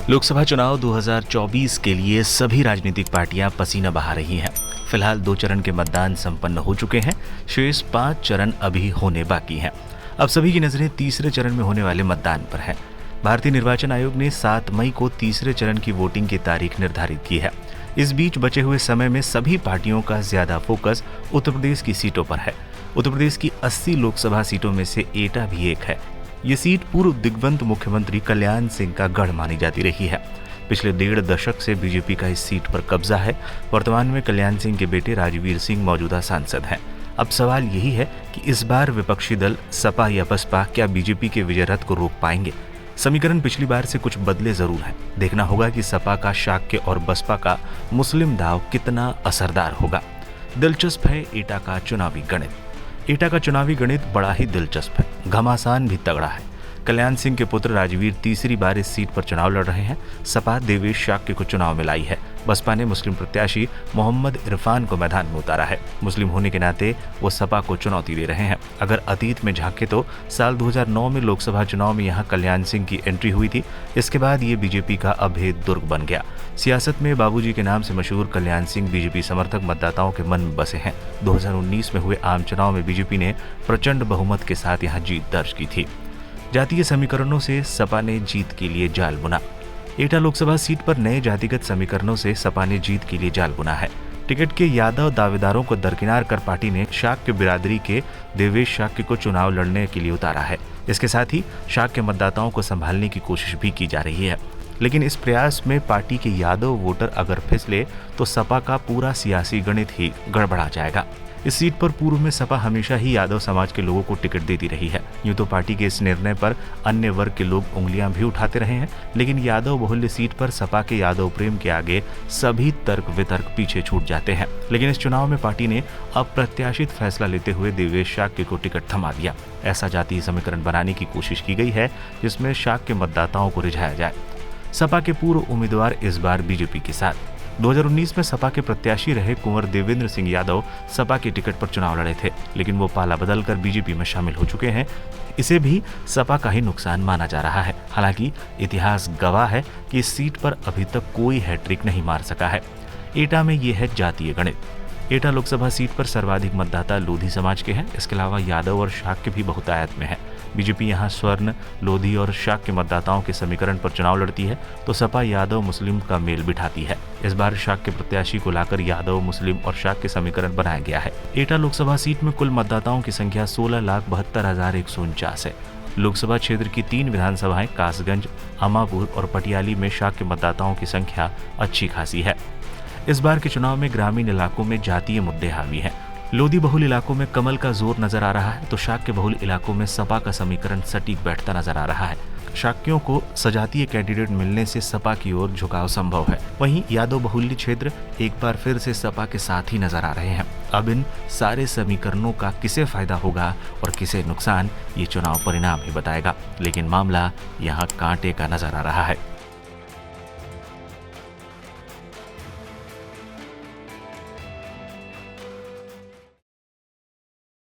लोकसभा चुनाव 2024 के लिए सभी राजनीतिक पार्टियां पसीना बहा रही हैं। फिलहाल 2 चरण के मतदान संपन्न हो चुके हैं, शेष 5 चरण अभी होने बाकी हैं। अब सभी की नजरें तीसरे चरण में होने वाले मतदान पर हैं। भारतीय निर्वाचन आयोग ने 7 मई को तीसरे चरण की वोटिंग की तारीख निर्धारित की है। इस बीच बचे हुए समय में सभी पार्टियों का ज्यादा फोकस उत्तर प्रदेश की सीटों पर है। उत्तर प्रदेश की 80 लोकसभा सीटों में से एटा भी एक है। ये सीट पूर्व दिग्गंत मुख्यमंत्री कल्याण सिंह का गढ़ मानी जाती रही है। पिछले 1.5 दशक से बीजेपी का इस सीट पर कब्जा है। वर्तमान में कल्याण सिंह के बेटे राजवीर सिंह मौजूदा सांसद हैं। अब सवाल यही है कि इस बार विपक्षी दल सपा या बसपा क्या बीजेपी के विजय रथ को रोक पाएंगे। समीकरण पिछली बार से कुछ बदले जरूर हैं। देखना होगा कि सपा का शाक्य और बसपा का मुस्लिम दाव कितना असरदार होगा। दिलचस्प है एटा का चुनावी गणित। एटा का चुनावी गणित बड़ा ही दिलचस्प है, घमासान भी तगड़ा है। कल्याण सिंह के पुत्र राजवीर तीसरी बार इस सीट पर चुनाव लड़ रहे हैं। सपा देवेश शाक्य को चुनाव में लाई है। बसपा ने मुस्लिम प्रत्याशी मोहम्मद इरफान को मैदान में उतारा है। मुस्लिम होने के नाते वो सपा को चुनौती दे रहे हैं। अगर अतीत में झांके तो साल 2009 में लोकसभा चुनाव में यहाँ कल्याण सिंह की एंट्री हुई थी। इसके बाद ये बीजेपी का अभेद दुर्ग बन गया। सियासत में बाबूजी के नाम से मशहूर कल्याण सिंह बीजेपी समर्थक मतदाताओं के मन में बसे हैं। 2019 में हुए आम चुनाव में बीजेपी ने प्रचंड बहुमत के साथ यहाँ जीत दर्ज की थी। जातीय समीकरणों से सपा ने जीत के लिए जाल बुना। एटा लोकसभा सीट पर नए जातिगत समीकरणों से सपा ने जीत के लिए जाल बुना है। टिकट के यादव दावेदारों को दरकिनार कर पार्टी ने शाक्य बिरादरी के देवेश शाक्य को चुनाव लड़ने के लिए उतारा है। इसके साथ ही शाक्य मतदाताओं को संभालने की कोशिश भी की जा रही है। लेकिन इस प्रयास में पार्टी के यादव वोटर अगर फिसले तो सपा का पूरा सियासी गणित ही गड़बड़ा जाएगा। इस सीट पर पूर्व में सपा हमेशा ही यादव समाज के लोगों को टिकट देती रही है। यूं तो पार्टी के इस निर्णय पर अन्य वर्ग के लोग उंगलियां भी उठाते रहे हैं, लेकिन यादव बहुल्य सीट पर सपा के यादव प्रेम के आगे सभी तर्क वितर्क पीछे छूट जाते हैं। लेकिन इस चुनाव में पार्टी ने अप्रत्याशित फैसला लेते हुए देवेश शाक्य को टिकट थमा दिया। ऐसा जातीय समीकरण बनाने की कोशिश की गई है जिसमें शाक्य मतदाताओं को रिझाया जाए। सपा के पूर्व उम्मीदवार इस बार बीजेपी के साथ। 2019 में सपा के प्रत्याशी रहे कुंवर देवेंद्र सिंह यादव सपा के टिकट पर चुनाव लड़े थे, लेकिन वो पाला बदलकर बीजेपी में शामिल हो चुके हैं। इसे भी सपा का ही नुकसान माना जा रहा है। हालांकि इतिहास गवाह है कि इस सीट पर अभी तक कोई हैट्रिक नहीं मार सका है। एटा में ये है जातीय गणित। एटा लोकसभा सीट पर सर्वाधिक मतदाता लोधी समाज के हैं। इसके अलावा यादव और शाक्य भी बहुतायत में है। बीजेपी यहाँ स्वर्ण, लोधी और शाक्य मतदाताओं के समीकरण पर चुनाव लड़ती है तो सपा यादव मुस्लिम का मेल बिठाती है। इस बार शाक्य प्रत्याशी को लाकर यादव, मुस्लिम और शाक्य समीकरण बनाया गया है। एटा लोकसभा सीट में कुल मतदाताओं की संख्या 16,72,149 है। लोकसभा क्षेत्र की 3 विधानसभाएं कासगंज, अमापुर और पटियाली में शाक्य मतदाताओं की संख्या अच्छी खासी है। इस बार के चुनाव में ग्रामीण इलाकों में जातीय मुद्दे हावी हैं। लोधी बहुल इलाकों में कमल का जोर नजर आ रहा है तो शाक्य बहुल इलाकों में सपा का समीकरण सटीक बैठता नजर आ रहा है। शाक्यों को सजातीय कैंडिडेट मिलने से सपा की ओर झुकाव संभव है। वहीं यादव बहुल्य क्षेत्र एक बार फिर से सपा के साथ ही नजर आ रहे हैं। अब इन सारे समीकरणों का किसे फायदा होगा और किसे नुकसान, ये चुनाव परिणाम ही बताएगा। लेकिन मामला यहाँ कांटे का नजर आ रहा है।